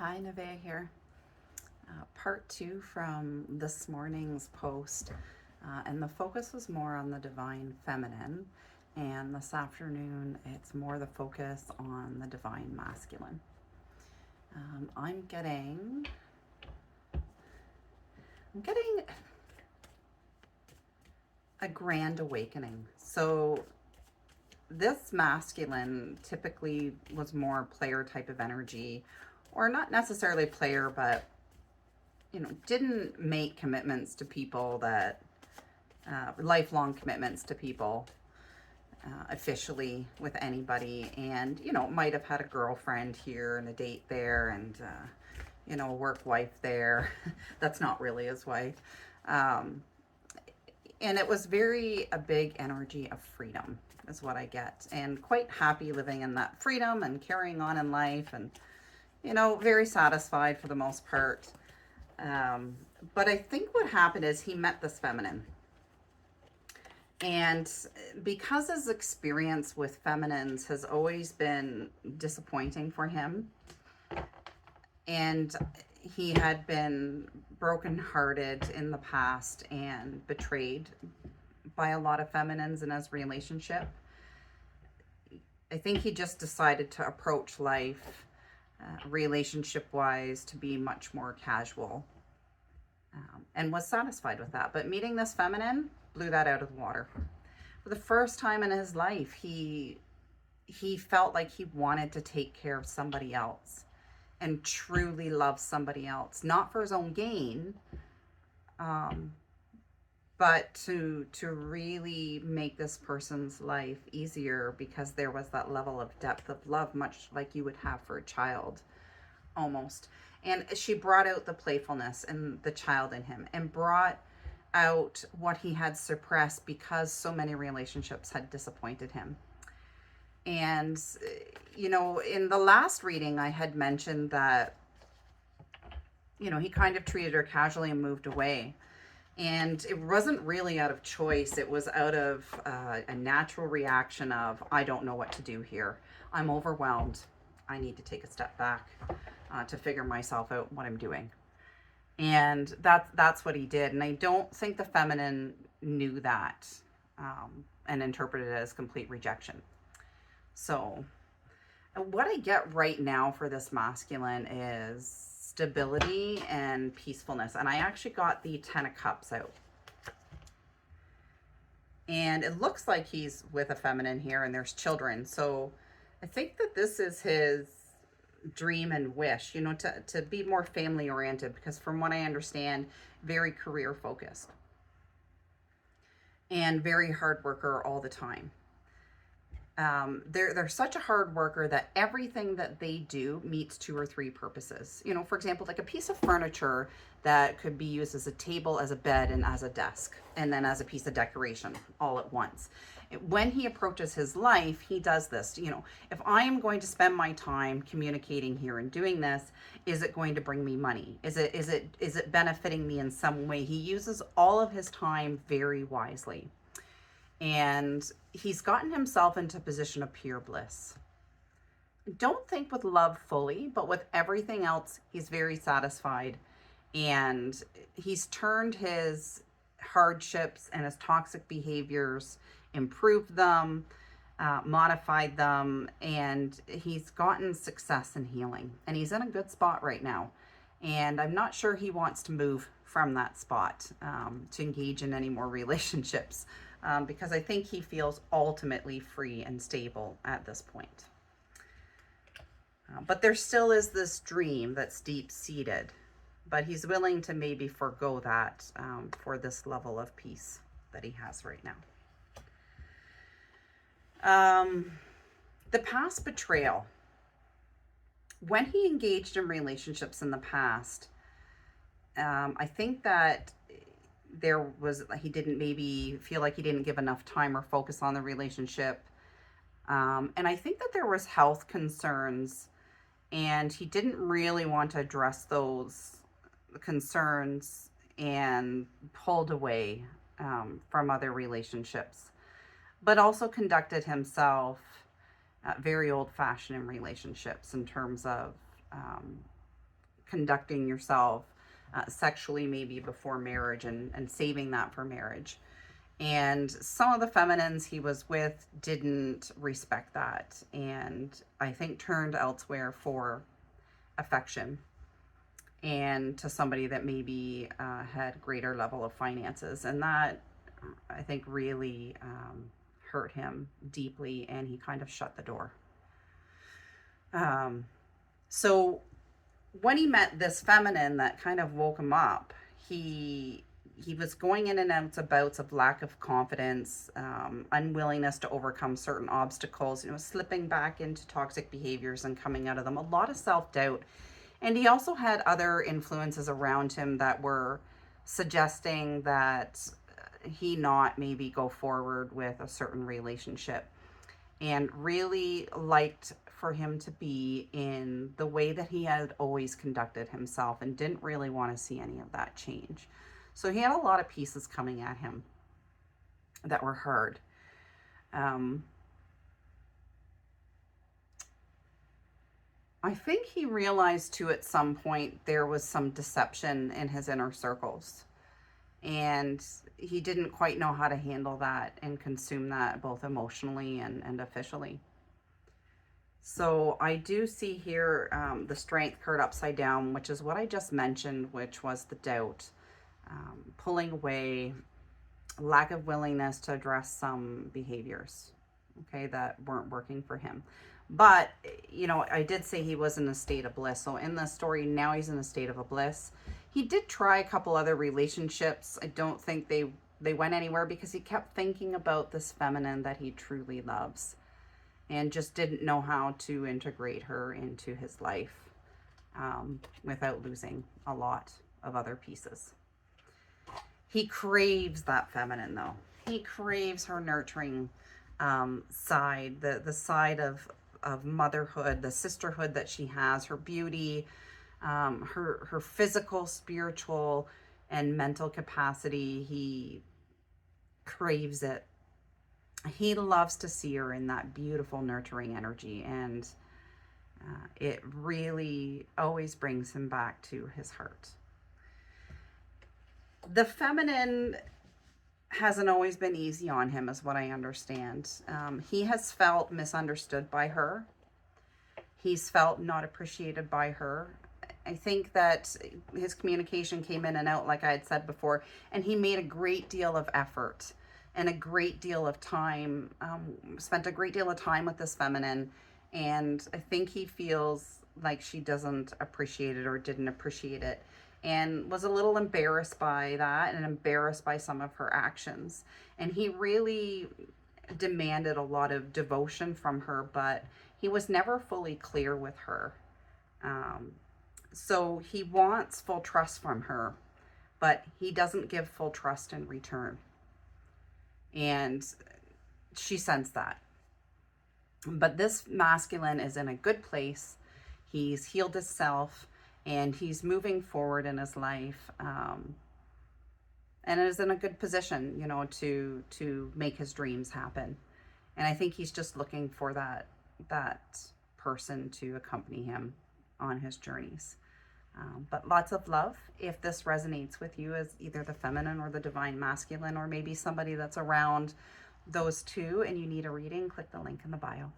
Hi, Nevaeh here. Part two from this morning's post, and the focus was more on the divine feminine, and this afternoon it's more the focus on the divine masculine. I'm getting a grand awakening. So this masculine typically was more player type of energy, or not necessarily player, but didn't make commitments to people that lifelong commitments to people officially with anybody, and might have had a girlfriend here and a date there, and a work wife there. That's not really his wife. um, and it was very a big energy of freedom is what I get, and quite happy living in that freedom and carrying on in life, and very satisfied for the most part. um, but I think what happened is he met this feminine. And because his experience with feminines has always been disappointing for him, and he had been brokenhearted in the past and betrayed by a lot of feminines in his relationship, I think he just decided to approach life, relationship wise, to be much more casual, and was satisfied with that. But meeting this feminine blew that out of the water. For the first time in his life, he felt like he wanted to take care of somebody else and truly love somebody else, not for his own gain, um, but to really make this person's life easier, because there was that level of depth of love, much like you would have for a child, almost. And she brought out the playfulness and the child in him, and brought out what he had suppressed because so many relationships had disappointed him. And, in the last reading, I had mentioned that, he kind of treated her casually and moved away. And it wasn't really out of choice, it was out of a natural reaction of, I don't know what to do here. I'm overwhelmed. I need to take a step back to figure myself out what I'm doing. And that's what he did. And I don't think the feminine knew that, and interpreted it as complete rejection. So what I get right now for this masculine is stability and peacefulness. And I actually got the 10 of cups out, and it looks like he's with a feminine here, and there's children. So I think that this is his dream and wish, to be more family oriented, because from what I understand, very career focused and very hard worker all the time. They're such a hard worker that everything that they do meets two or three purposes. For example, like a piece of furniture that could be used as a table, as a bed, and as a desk, and then as a piece of decoration all at once. When he approaches his life, he does this. If I am going to spend my time communicating here and doing this, is it going to bring me money? Is it benefiting me in some way? He uses all of his time very wisely. And he's gotten himself into a position of pure bliss. Don't think with love fully, but with everything else, he's very satisfied. And he's turned his hardships and his toxic behaviors, improved them, modified them, and he's gotten success and healing. And he's in a good spot right now. And I'm not sure he wants to move from that spot, to engage in any more relationships, because I think he feels ultimately free and stable at this point. But there still is this dream that's deep seated, but he's willing to maybe forego that, for this level of peace that he has right now. The past betrayal. When he engaged in relationships in the past, I think that he didn't maybe feel like he didn't give enough time or focus on the relationship. And I think that there was health concerns, and he didn't really want to address those concerns, and pulled away, from other relationships, but also conducted himself very old fashioned in relationships, in terms of, conducting yourself sexually maybe before marriage, and saving that for marriage. And some of the feminines he was with didn't respect that, and I think turned elsewhere for affection, and to somebody that maybe had greater level of finances. And that, I think, really hurt him deeply, and he kind of shut the door. So when he met this feminine that kind of woke him up, he was going in and out of bouts of lack of confidence, unwillingness to overcome certain obstacles, slipping back into toxic behaviors and coming out of them, a lot of self-doubt. And he also had other influences around him that were suggesting that he not maybe go forward with a certain relationship, and really liked for him to be in the way that he had always conducted himself, and didn't really want to see any of that change. So he had a lot of pieces coming at him that were hard. I think he realized too at some point there was some deception in his inner circles, and he didn't quite know how to handle that and consume that both emotionally and officially. So I do see here the strength card upside down, which is what I just mentioned, which was the doubt, pulling away, lack of willingness to address some behaviors, okay, that weren't working for him. But, I did say he was in a state of bliss. So in the story, now he's in a state of a bliss. He did try a couple other relationships. I don't think they went anywhere, because he kept thinking about this feminine that he truly loves, and just didn't know how to integrate her into his life without losing a lot of other pieces. He craves that feminine, though. He craves her nurturing side, the side of motherhood, the sisterhood that she has, her beauty, her physical, spiritual, and mental capacity. He craves it. He loves to see her in that beautiful, nurturing energy, and it really always brings him back to his heart. The feminine hasn't always been easy on him, is what I understand. He has felt misunderstood by her. He's felt not appreciated by her. I think that his communication came in and out, like I had said before, and he made a great deal of effort and a great deal of time, spent a great deal of time with this feminine, and I think he feels like she doesn't appreciate it, or didn't appreciate it, and was a little embarrassed by that, and embarrassed by some of her actions. And he really demanded a lot of devotion from her, but he was never fully clear with her. So he wants full trust from her, but he doesn't give full trust in return. And she sensed that. But this masculine is in a good place. He's healed himself, and he's moving forward in his life, and is in a good position, to make his dreams happen. And I think he's just looking for that person to accompany him on his journeys. But lots of love. If this resonates with you as either the feminine or the divine masculine, or maybe somebody that's around those two and you need a reading, click the link in the bio.